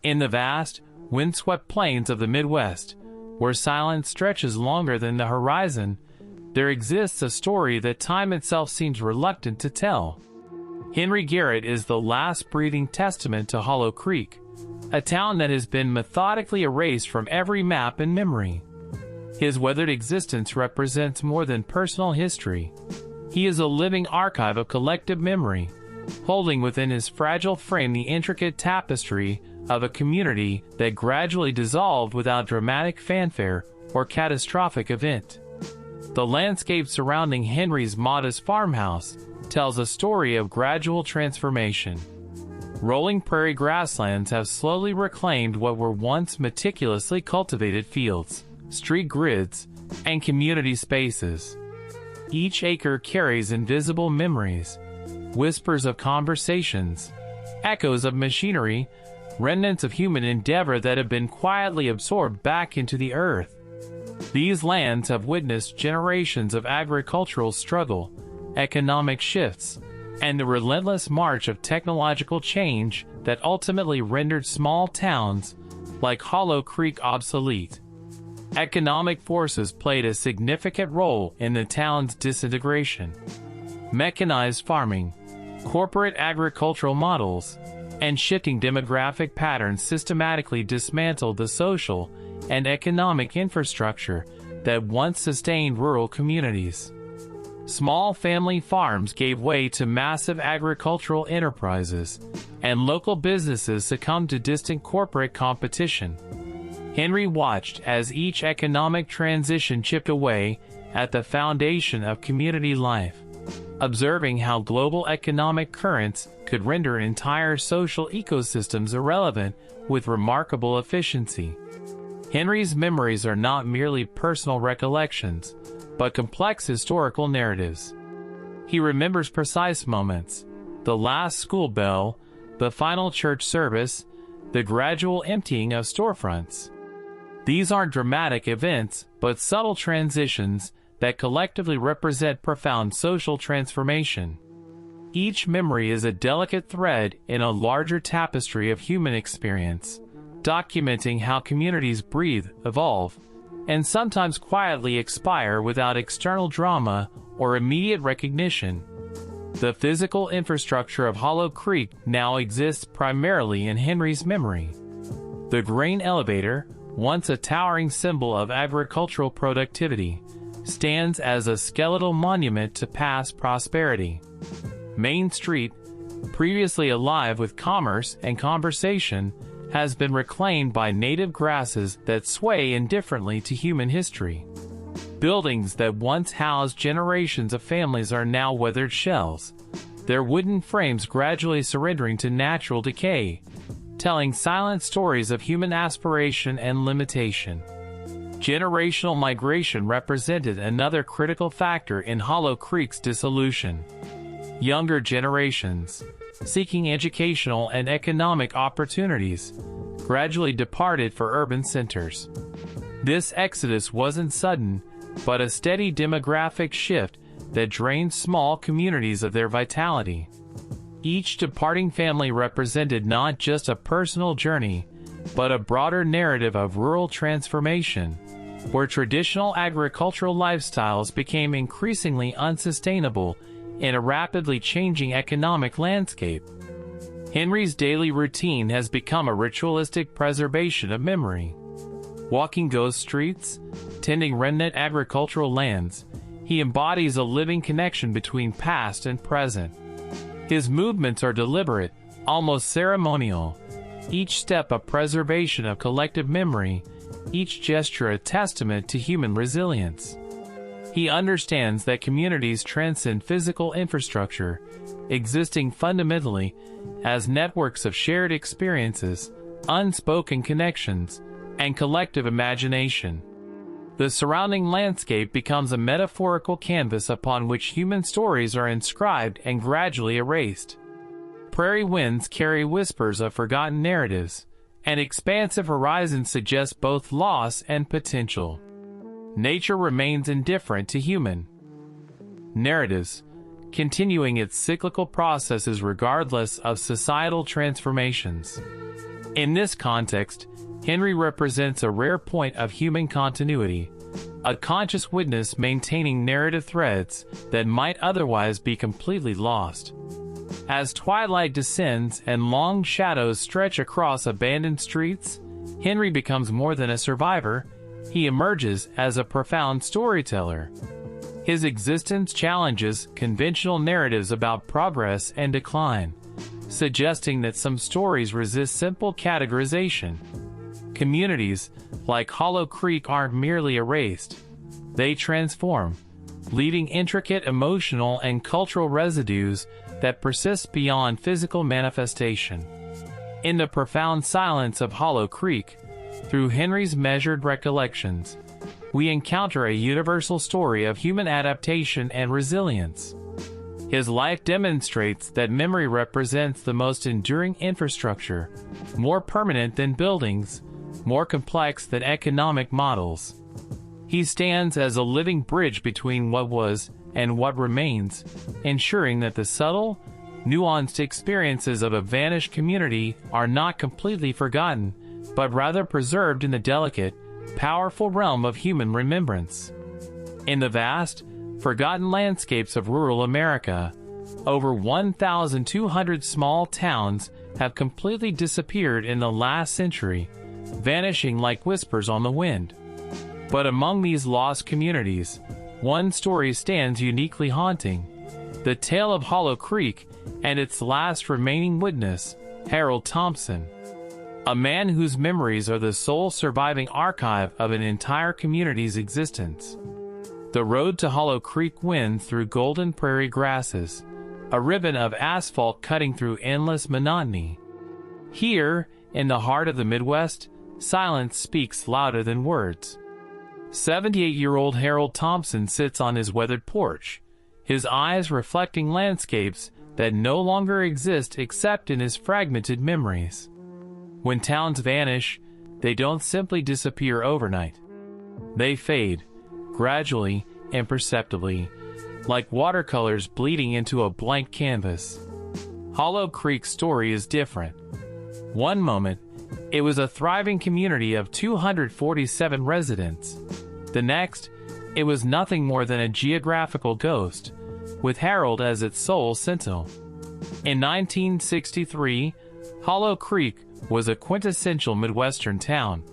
In the vast, windswept plains of the Midwest, where silence stretches longer than the horizon, there exists a story that time itself seems reluctant to tell. Henry Garrett is the last breathing testament to Hollow Creek, a town that has been methodically erased from every map and memory. His weathered existence represents more than personal history. He is a living archive of collective memory, holding within his fragile frame the intricate tapestry of a community that gradually dissolved without dramatic fanfare or catastrophic event. The landscape surrounding Henry's modest farmhouse tells a story of gradual transformation. Rolling prairie grasslands have slowly reclaimed what were once meticulously cultivated fields, street grids, and community spaces. Each acre carries invisible memories, whispers of conversations, echoes of machinery, remnants of human endeavor that have been quietly absorbed back into the earth. These lands have witnessed generations of agricultural struggle, economic shifts, and the relentless march of technological change that ultimately rendered small towns like Hollow Creek obsolete. Economic forces played a significant role in the town's disintegration. Mechanized farming, corporate agricultural models, and shifting demographic patterns systematically dismantled the social and economic infrastructure that once sustained rural communities. Small family farms gave way to massive agricultural enterprises, and local businesses succumbed to distant corporate competition. Henry watched as each economic transition chipped away at the foundation of community life, observing how global economic currents could render entire social ecosystems irrelevant with remarkable efficiency. Henry's memories are not merely personal recollections, but complex historical narratives. He remembers precise moments: the last school bell, the final church service, the gradual emptying of storefronts. These aren't dramatic events, but subtle transitions that collectively represent profound social transformation. Each memory is a delicate thread in a larger tapestry of human experience, documenting how communities breathe, evolve, and sometimes quietly expire without external drama or immediate recognition. The physical infrastructure of Hollow Creek now exists primarily in Henry's memory. The grain elevator, once a towering symbol of agricultural productivity, stands as a skeletal monument to past prosperity. Main Street, previously alive with commerce and conversation, has been reclaimed by native grasses that sway indifferently to human history. Buildings that once housed generations of families are now weathered shells, their wooden frames gradually surrendering to natural decay, telling silent stories of human aspiration and limitation. Generational migration represented another critical factor in Hollow Creek's dissolution. Younger generations, seeking educational and economic opportunities, gradually departed for urban centers. This exodus wasn't sudden, but a steady demographic shift that drained small communities of their vitality. Each departing family represented not just a personal journey, but a broader narrative of rural transformation, where traditional agricultural lifestyles became increasingly unsustainable in a rapidly changing economic landscape. Henry's daily routine has become a ritualistic preservation of memory. Walking ghost streets, tending remnant agricultural lands, he embodies a living connection between past and present. His movements are deliberate, almost ceremonial, each step a preservation of collective memory, each gesture a testament to human resilience. He understands that communities transcend physical infrastructure, existing fundamentally as networks of shared experiences, unspoken connections, and collective imagination. The surrounding landscape becomes a metaphorical canvas upon which human stories are inscribed and gradually erased. Prairie winds carry whispers of forgotten narratives, and expansive horizons suggest both loss and potential. Nature remains indifferent to human narratives, continuing its cyclical processes regardless of societal transformations. In this context, Henry represents a rare point of human continuity, a conscious witness maintaining narrative threads that might otherwise be completely lost. As twilight descends and long shadows stretch across abandoned streets, Henry becomes more than a survivor. He emerges as a profound storyteller. His existence challenges conventional narratives about progress and decline, suggesting that some stories resist simple categorization. Communities like Hollow Creek aren't merely erased, they transform, leaving intricate emotional and cultural residues that persist beyond physical manifestation. In the profound silence of Hollow Creek, through Henry's measured recollections, we encounter a universal story of human adaptation and resilience. His life demonstrates that memory represents the most enduring infrastructure, more permanent than buildings, more complex than economic models. He stands as a living bridge between what was and what remains, ensuring that the subtle, nuanced experiences of a vanished community are not completely forgotten, but rather preserved in the delicate, powerful realm of human remembrance. In the vast, forgotten landscapes of rural America, over 1,200 small towns have completely disappeared in the last century, vanishing like whispers on the wind. But among these lost communities, one story stands uniquely haunting: the tale of Hollow Creek and its last remaining witness, Harold Thompson, a man whose memories are the sole surviving archive of an entire community's existence. The road to Hollow Creek winds through golden prairie grasses, a ribbon of asphalt cutting through endless monotony. Here, in the heart of the Midwest, silence speaks louder than words. 78-year-old Harold Thompson sits on his weathered porch, his eyes reflecting landscapes that no longer exist except in his fragmented memories. When towns vanish, they don't simply disappear overnight. They fade, gradually and perceptibly, like watercolors bleeding into a blank canvas. Hollow Creek's story is different. One moment, it was a thriving community of 247 residents. The next, it was nothing more than a geographical ghost, with Harold as its sole sentinel. In 1963, Hollow Creek was a quintessential Midwestern town.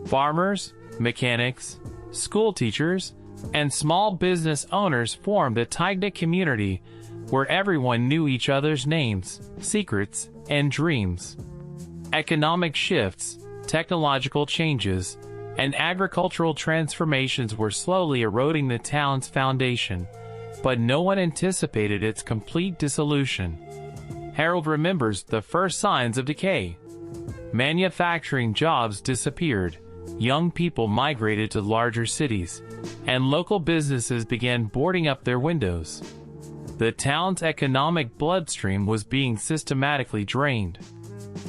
Farmers, mechanics, school teachers, and small business owners formed a tight-knit community where everyone knew each other's names, secrets, and dreams. Economic shifts, technological changes, and agricultural transformations were slowly eroding the town's foundation, but no one anticipated its complete dissolution. Harold remembers the first signs of decay. Manufacturing jobs disappeared, young people migrated to larger cities, and local businesses began boarding up their windows. The town's economic bloodstream was being systematically drained.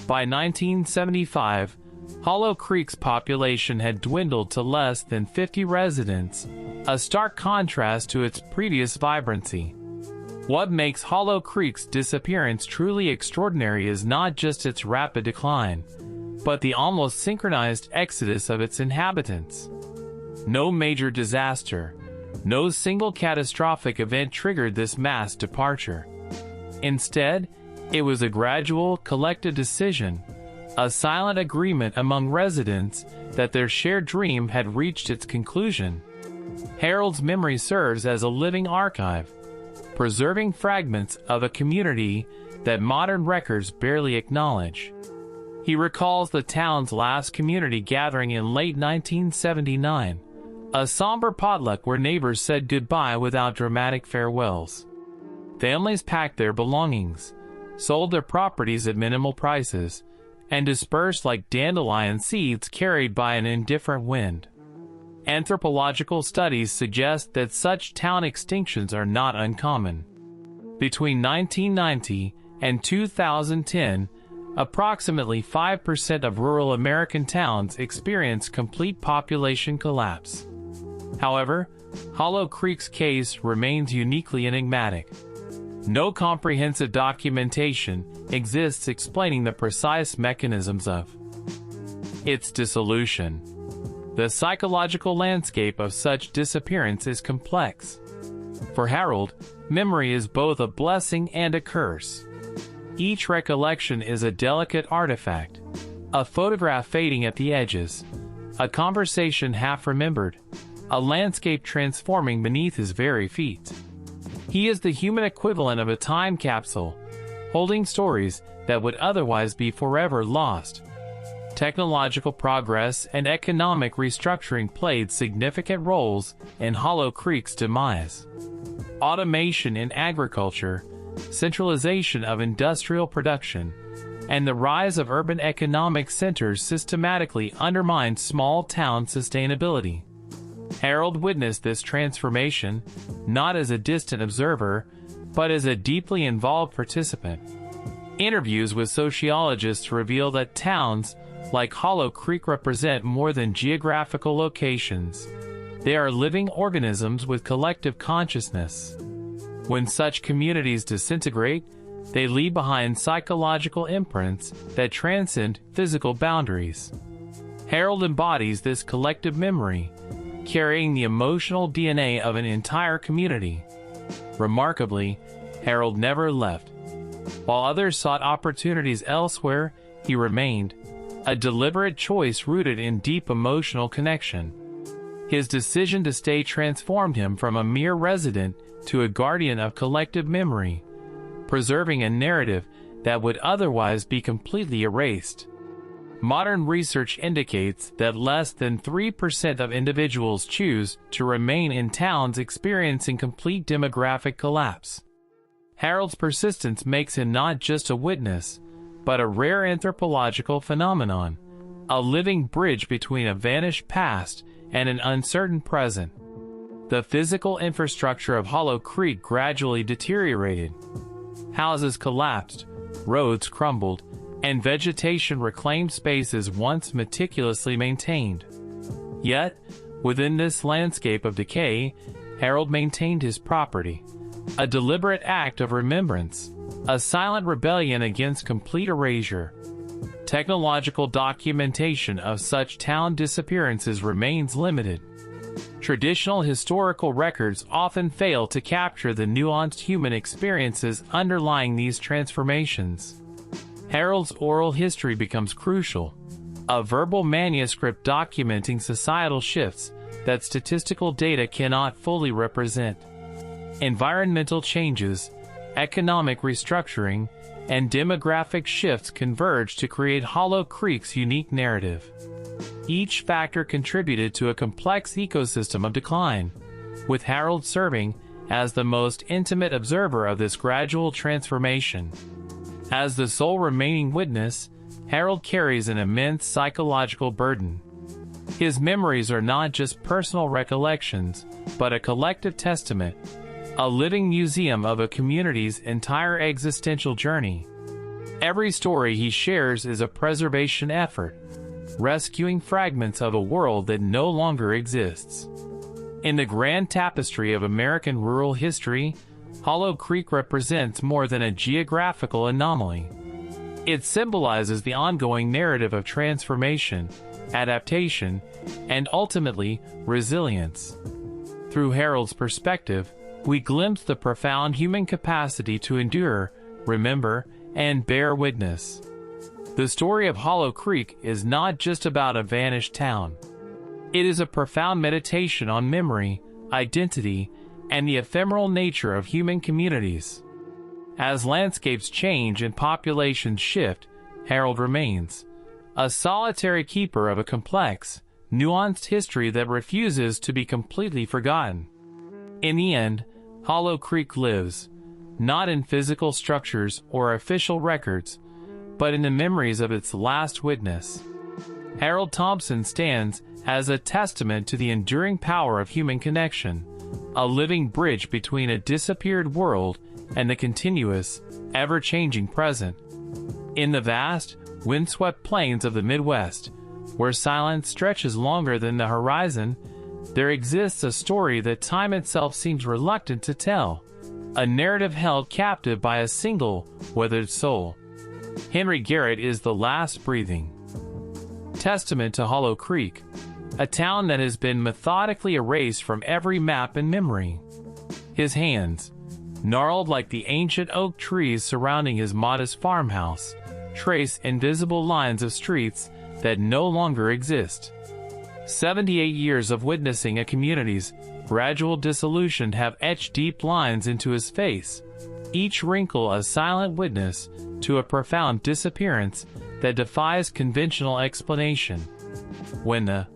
By 1975, Hollow Creek's population had dwindled to less than 50 residents, a stark contrast to its previous vibrancy. What makes Hollow Creek's disappearance truly extraordinary is not just its rapid decline, but the almost synchronized exodus of its inhabitants. No major disaster, no single catastrophic event triggered this mass departure. Instead, it was a gradual, collective decision, a silent agreement among residents that their shared dream had reached its conclusion. Harold's memory serves as a living archive, preserving fragments of a community that modern records barely acknowledge. He recalls the town's last community gathering in late 1979, a somber potluck where neighbors said goodbye without dramatic farewells. Families packed their belongings, sold their properties at minimal prices, and dispersed like dandelion seeds carried by an indifferent wind. Anthropological studies suggest that such town extinctions are not uncommon. Between 1990 and 2010, approximately 5% of rural American towns experienced complete population collapse. However, Hollow Creek's case remains uniquely enigmatic. No comprehensive documentation exists explaining the precise mechanisms of its dissolution. The psychological landscape of such disappearance is complex. For Harold, memory is both a blessing and a curse. Each recollection is a delicate artifact, a photograph fading at the edges, a conversation half remembered, a landscape transforming beneath his very feet. He is the human equivalent of a time capsule, holding stories that would otherwise be forever lost. Technological progress and economic restructuring played significant roles in Hollow Creek's demise. Automation in agriculture, centralization of industrial production, and the rise of urban economic centers systematically undermined small-town sustainability. Harold witnessed this transformation, not as a distant observer, but as a deeply involved participant. Interviews with sociologists reveal that towns like Hollow Creek represent more than geographical locations. They are living organisms with collective consciousness. When such communities disintegrate, they leave behind psychological imprints that transcend physical boundaries. Harold embodies this collective memory, carrying the emotional DNA of an entire community. Remarkably, Harold never left. While others sought opportunities elsewhere, he remained, a deliberate choice rooted in deep emotional connection. His decision to stay transformed him from a mere resident to a guardian of collective memory, preserving a narrative that would otherwise be completely erased. Modern research indicates that less than 3% of individuals choose to remain in towns experiencing complete demographic collapse. Harold's persistence makes him not just a witness, but a rare anthropological phenomenon, a living bridge between a vanished past and an uncertain present. The physical infrastructure of Hollow Creek gradually deteriorated. Houses collapsed, roads crumbled, and vegetation reclaimed spaces once meticulously maintained. Yet, within this landscape of decay, Harold maintained his property, a deliberate act of remembrance, a silent rebellion against complete erasure. Technological documentation of such town disappearances remains limited. Traditional historical records often fail to capture the nuanced human experiences underlying these transformations. Harold's oral history becomes crucial, a verbal manuscript documenting societal shifts that statistical data cannot fully represent. Environmental changes, economic restructuring, and demographic shifts converge to create Hollow Creek's unique narrative. Each factor contributed to a complex ecosystem of decline, with Harold serving as the most intimate observer of this gradual transformation. As the sole remaining witness, Harold carries an immense psychological burden. His memories are not just personal recollections, but a collective testament, a living museum of a community's entire existential journey. Every story he shares is a preservation effort, rescuing fragments of a world that no longer exists. In the grand tapestry of American rural history, Hollow Creek represents more than a geographical anomaly. It symbolizes the ongoing narrative of transformation, adaptation, and ultimately, resilience. Through Harold's perspective, we glimpse the profound human capacity to endure, remember, and bear witness. The story of Hollow Creek is not just about a vanished town. It is a profound meditation on memory, identity, and the ephemeral nature of human communities. As landscapes change and populations shift, Harold remains a solitary keeper of a complex, nuanced history that refuses to be completely forgotten. In the end, Hollow Creek lives, not in physical structures or official records, but in the memories of its last witness. Harold Thompson stands as a testament to the enduring power of human connection, a living bridge between a disappeared world and the continuous, ever-changing present. In the vast, windswept plains of the Midwest, where silence stretches longer than the horizon, there exists a story that time itself seems reluctant to tell, a narrative held captive by a single, withered soul. Henry Garrett is the last breathing testament to Hollow Creek, a town that has been methodically erased from every map and memory. His hands, gnarled like the ancient oak trees surrounding his modest farmhouse, trace invisible lines of streets that no longer exist. 78 years of witnessing a community's gradual dissolution have etched deep lines into his face, each wrinkle a silent witness to a profound disappearance that defies conventional explanation. When the